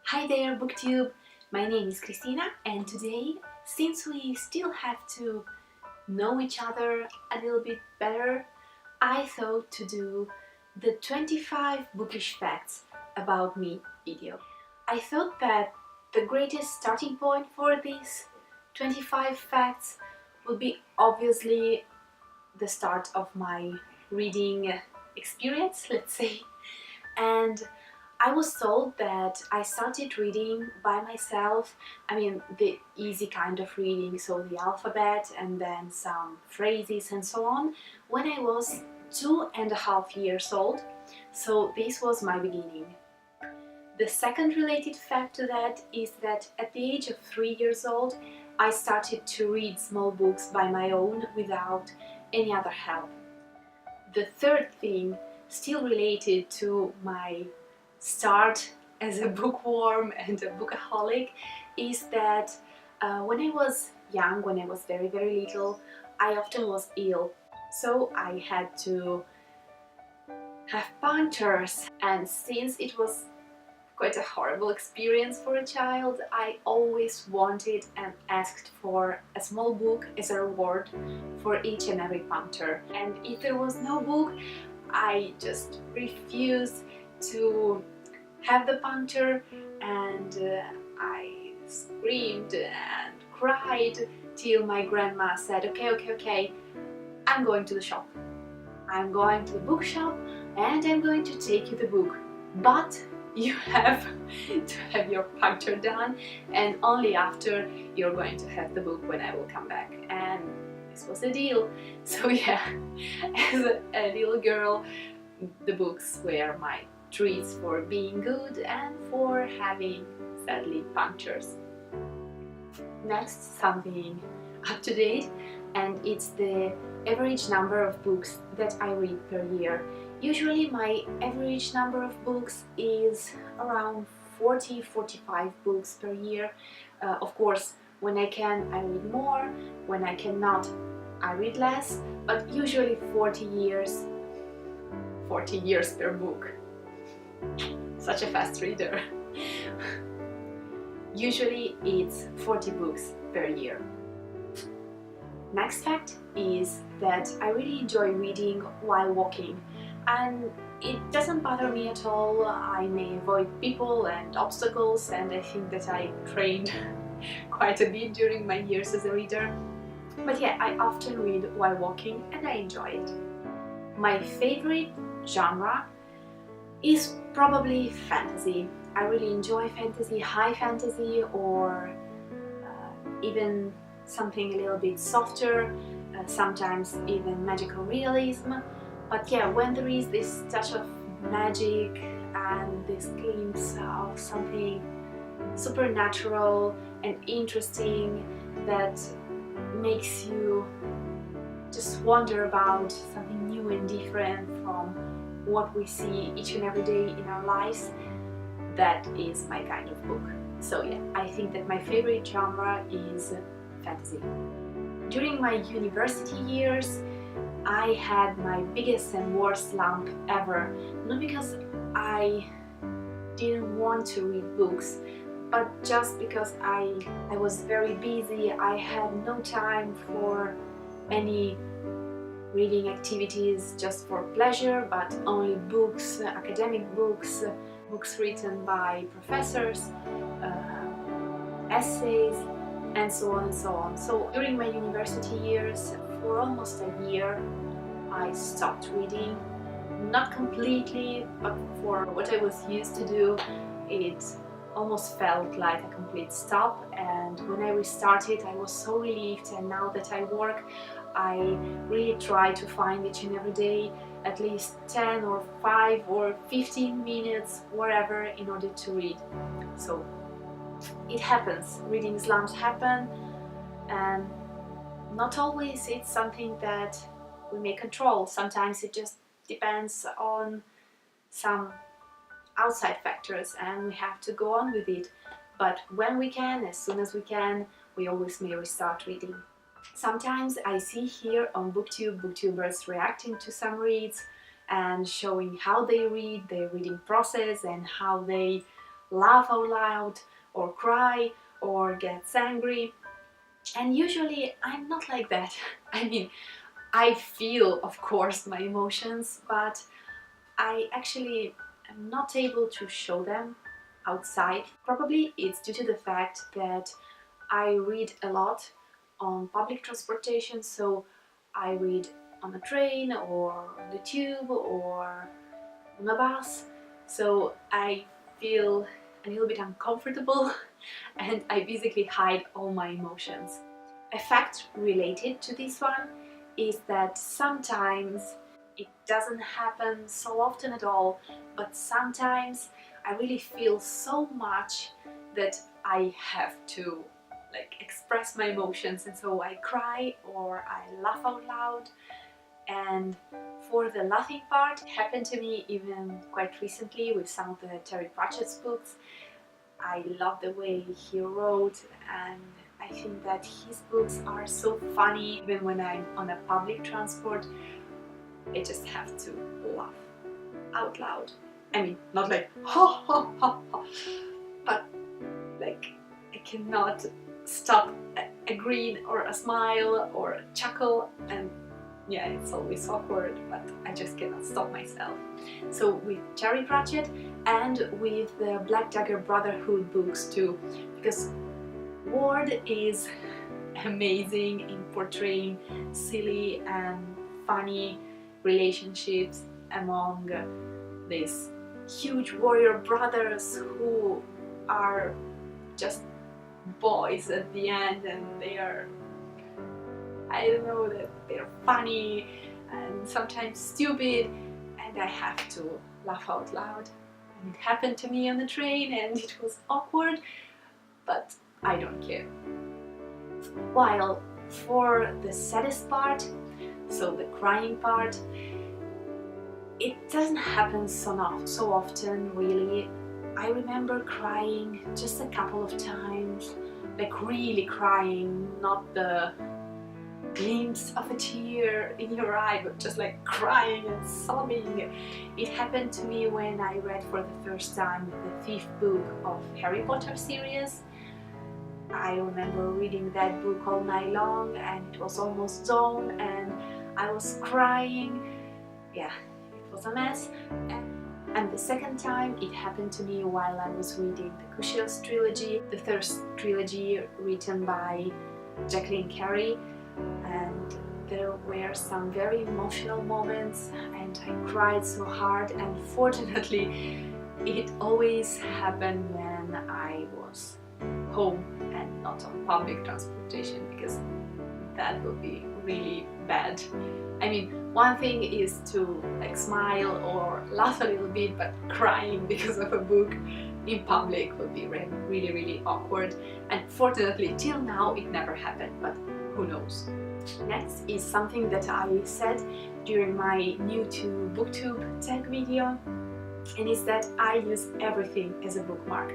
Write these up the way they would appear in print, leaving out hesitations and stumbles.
Hi there, BookTube! My name is Christina, and today, since we still have to know each other a little bit better, I thought to do the 25 bookish facts about me video. I thought that the greatest starting point for these 25 facts would be obviously the start of my reading experience, let's say, and I was told that I started reading by myself, the easy kind of reading, so the alphabet and then some phrases and so on, when I was 2.5 years old, so this was my beginning. The second related fact to that is that at the age of 3 years old, I started to read small books by my own without any other help. The third thing, still related to my start as a bookworm and a bookaholic, is that when I was young, when I was very little, I often was ill. So I had to have punctures, and since it was quite a horrible experience for a child, I always wanted and asked for a small book as a reward for each and every puncture. And if there was no book, I just refused to have the puncture, and I screamed and cried till my grandma said, okay, I'm going to the shop. I'm going to the bookshop and I'm going to take you the book. But you have to have your puncture done, and only after you're going to have the book when I will come back. And this was the deal. So yeah, as a little girl, the books were my treats for being good and for having, sadly, punctures. Next, something up to date, and it's the average number of books that I read per year. Usually my average number of books is around 40-45 books per year. Of course, when I can, I read more. When I cannot, I read less, but usually 40 years per book. Such a fast reader. Usually it's 40 books per year. Next fact is that I really enjoy reading while walking, and it doesn't bother me at all. I may avoid people and obstacles, and I think that I trained quite a bit during my years as a reader. But yeah, I often read while walking and I enjoy it. My favorite genre is probably fantasy. I really enjoy fantasy, high fantasy, or even something a little bit softer, sometimes even magical realism. But yeah, when there is this touch of magic and this glimpse of something supernatural and interesting that makes you just wonder about something new and different from what we see each and every day in our lives, that is my kind of book. So yeah, I think that my favorite genre is fantasy. During my university years, I had my biggest and worst slump ever. Not because I didn't want to read books, but just because I was very busy. I had no time for any reading activities just for pleasure, but only books, academic books, books written by professors, essays, and so on and so on. So during my university years, for almost a year, I stopped reading. Not completely, but for what I was used to do, it almost felt like a complete stop. And when I restarted, I was so relieved. And now that I work, I really try to find each and every day at least 10 or 5 or 15 minutes, whatever, in order to read. So it happens. Reading slumps happen, and not always it's something that we may control. Sometimes it just depends on some outside factors and we have to go on with it. But when we can, as soon as we can, we always may restart reading. Sometimes I see here on BookTube, booktubers reacting to some reads and showing how they read, their reading process, and how they laugh out loud or cry or gets angry. And usually I'm not like that. I mean, I feel, of course, my emotions, but I actually am not able to show them outside. Probably it's due to the fact that I read a lot on public transportation, so I read on a train or on the tube or on a bus, so I feel a little bit uncomfortable and I basically hide all my emotions. A fact related to this one is that sometimes it doesn't happen so often at all, but sometimes I really feel so much that I have to express my emotions, and so I cry or I laugh out loud. And for the laughing part, it happened to me even quite recently with some of the Terry Pratchett's books. I love the way he wrote, and I think that his books are so funny. Even when I'm on a public transport, I just have to laugh out loud. I mean, not like ha ha ha ha, but like I cannot stop a grin or a smile or a chuckle, and yeah, it's always awkward, but I just cannot stop myself. So with Terry Pratchett and with the Black Dagger Brotherhood books too, because Ward is amazing in portraying silly and funny relationships among these huge warrior brothers who are just boys at the end, and they are, I don't know, that they're funny and sometimes stupid, and I have to laugh out loud. And it happened to me on the train and it was awkward, but I don't care. While for the saddest part, so the crying part, it doesn't happen so often really. I remember crying just a couple of times, like really crying, not the glimpse of a tear in your eye, but just like crying and sobbing. It happened to me when I read for the first time the fifth book of Harry Potter series. I remember reading that book all night long, and it was almost dawn and I was crying. Yeah, it was a mess. And the second time it happened to me while I was reading the Bookish trilogy, the third trilogy written by Jacqueline Carey, and there were some very emotional moments and I cried so hard, and fortunately it always happened when I was home and not on public transportation, because that would be really bad. I mean, one thing is to like smile or laugh a little bit, but crying because of a book in public would be really awkward, and fortunately till now it never happened, but who knows. Next is something that I said during my new to booktube tag video, and is that I use everything as a bookmark.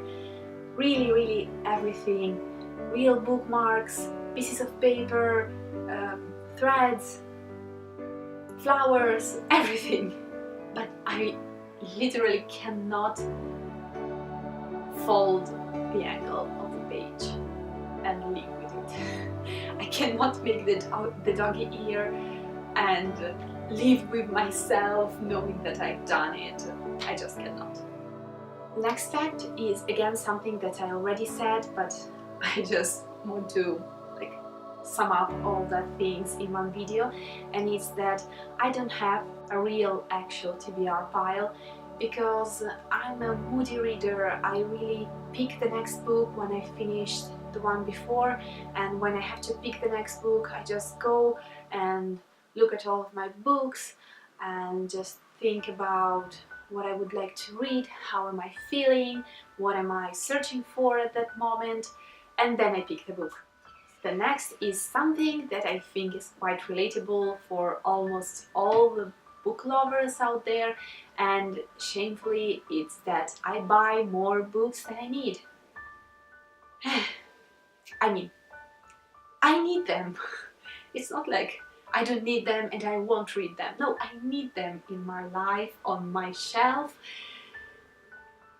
Really everything. Real bookmarks, pieces of paper, threads, flowers, everything. But I literally cannot fold the angle of the page and live with it. I cannot make the doggy ear and live with myself knowing that I've done it. I just cannot. Next fact is again something that I already said, but I just want to sum up all the things in one video, and it's that I don't have a real actual TBR pile, because I'm a moody reader. I really pick the next book when I finished the one before, and when I have to pick the next book I just go and look at all of my books and just think about what I would like to read, how am I feeling, what am I searching for at that moment, and then I pick the book. The next is something that I think is quite relatable for almost all the book lovers out there, and shamefully it's that I buy more books than I need. I mean, I need them. It's not like I don't need them and I won't read them. No, I need them in my life, on my shelf.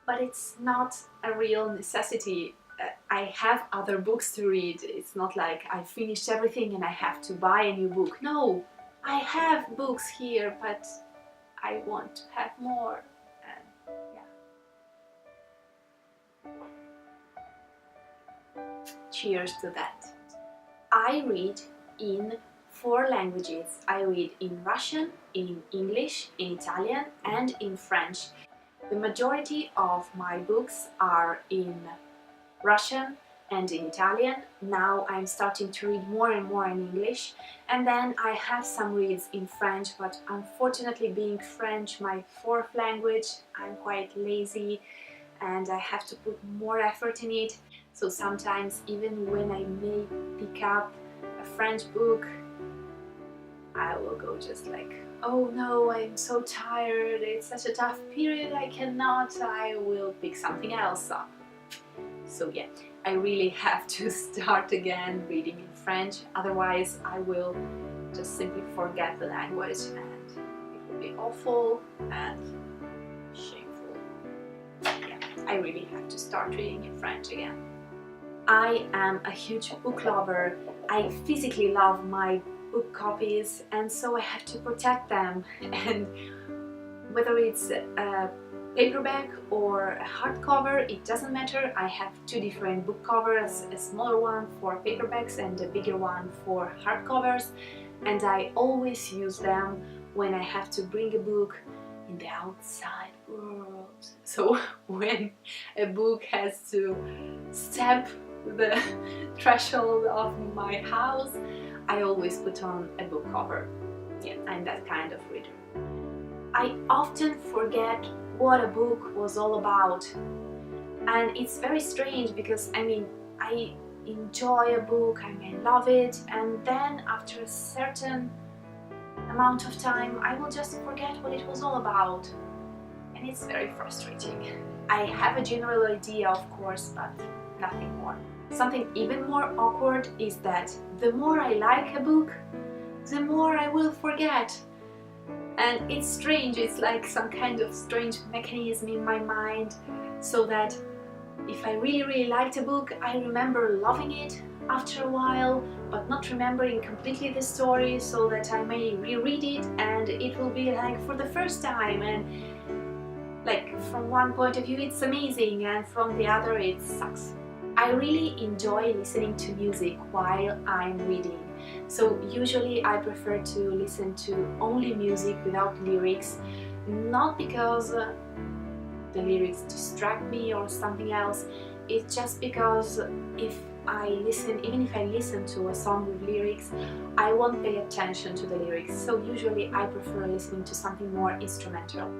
but it's not a real necessity. I have other books to read. It's not like I finished everything and I have to buy a new book. No, I have books here, but I want to have more. And yeah, cheers to that. I read in 4 languages. I read in Russian, in English, in Italian, and in French. The majority of my books are in Russian and in Italian. Now I'm starting to read more and more in English, and then I have some reads in French, but unfortunately, being French my 4th language, I'm quite lazy and I have to put more effort in it. So sometimes, even when I may pick up a French book, I will go just like, oh no, I'm so tired, it's such a tough period, I cannot, I will pick something else up. So yeah, I really have to start again reading in French, otherwise I will just simply forget the language and it will be awful and shameful. Yeah, I really have to start reading in French again. I am a huge book lover. I physically love my book copies, and so I have to protect them. And whether it's a paperback or a hardcover, it doesn't matter. I have 2 different book covers, a smaller one for paperbacks and a bigger one for hardcovers, and I always use them when I have to bring a book in the outside world. So when a book has to step the threshold of my house, I always put on a book cover. Yeah, I'm that kind of reader. I often forget what a book was all about, and it's very strange because I enjoy a book, I may love it, and then after a certain amount of time I will just forget what it was all about, and it's very frustrating. I have a general idea, of course, but nothing more. Something even more awkward is that the more I like a book, the more I will forget. And it's strange, it's like some kind of strange mechanism in my mind, so that if I really liked a book, I remember loving it after a while, but not remembering completely the story, so that I may reread it and it will be like for the first time, and like from one point of view it's amazing and from the other it sucks. I really enjoy listening to music while I'm reading, so usually I prefer to listen to only music without lyrics, not because the lyrics distract me or something else, it's just because even if I listen to a song with lyrics, I won't pay attention to the lyrics, so usually I prefer listening to something more instrumental.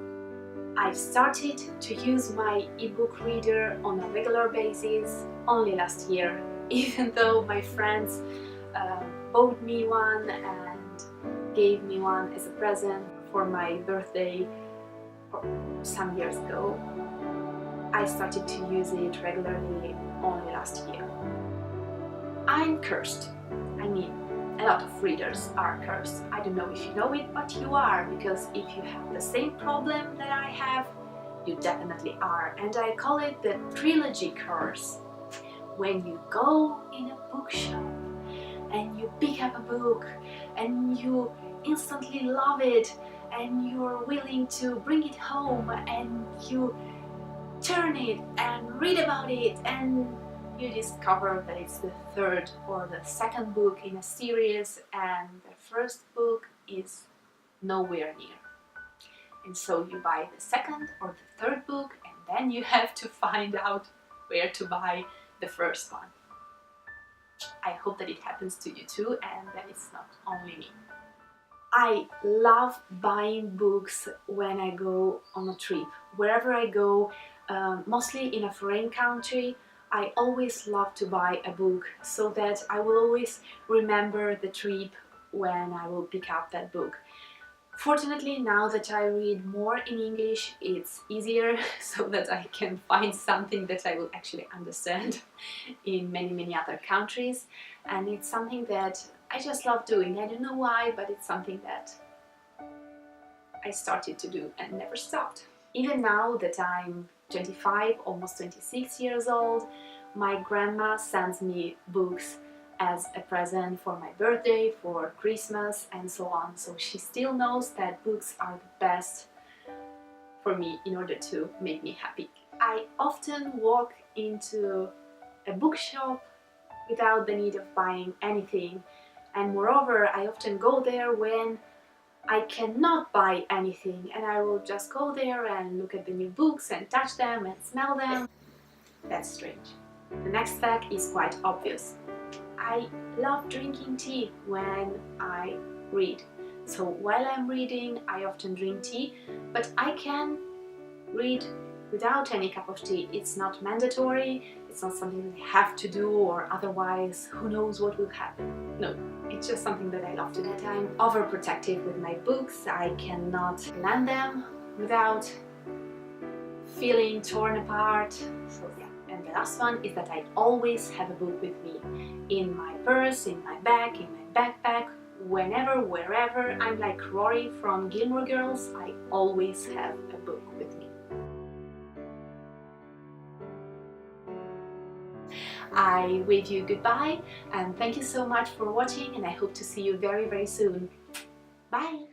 I've started to use my ebook reader on a regular basis only last year, even though my friends bought me one and gave me one as a present for my birthday some years ago. I started to use it regularly only last year. I'm cursed. A lot of readers are cursed. I don't know if you know it, but you are, because if you have the same problem that I have, you definitely are. And I call it the trilogy curse. When you go in a bookshop and you pick up a book and you instantly love it and you're willing to bring it home and you turn it and read about it, and you discover that it's the 3rd or the 2nd book in a series and the 1st book is nowhere near. And so you buy the 2nd or the 3rd book, and then you have to find out where to buy the 1st one. I hope that it happens to you too and that it's not only me. I love buying books when I go on a trip. Wherever I go, mostly in a foreign country, I always love to buy a book so that I will always remember the trip when I will pick up that book. Fortunately, now that I read more in English, it's easier so that I can find something that I will actually understand in many other countries, and it's something that I just love doing. I don't know why, but it's something that I started to do and never stopped. Even now that I'm 25, almost 26 years old, my grandma sends me books as a present for my birthday, for Christmas, and so on. So she still knows that books are the best for me in order to make me happy. I often walk into a bookshop without the need of buying anything, and moreover, I often go there when I cannot buy anything, and I will just go there and look at the new books and touch them and smell them. That's strange. The next fact is quite obvious. I love drinking tea when I read. So while I'm reading, I often drink tea, but I can read without any cup of tea. It's not mandatory, it's not something that I have to do, or otherwise who knows what will happen. No, it's just something that I love to do. I'm overprotective with my books. I cannot lend them without feeling torn apart. So yeah. And the last one is that I always have a book with me. In my purse, in my bag, in my backpack, whenever, wherever. I'm like Rory from Gilmore Girls. I always have a book with me. I wave you goodbye and thank you so much for watching, and I hope to see you very, very soon. Bye!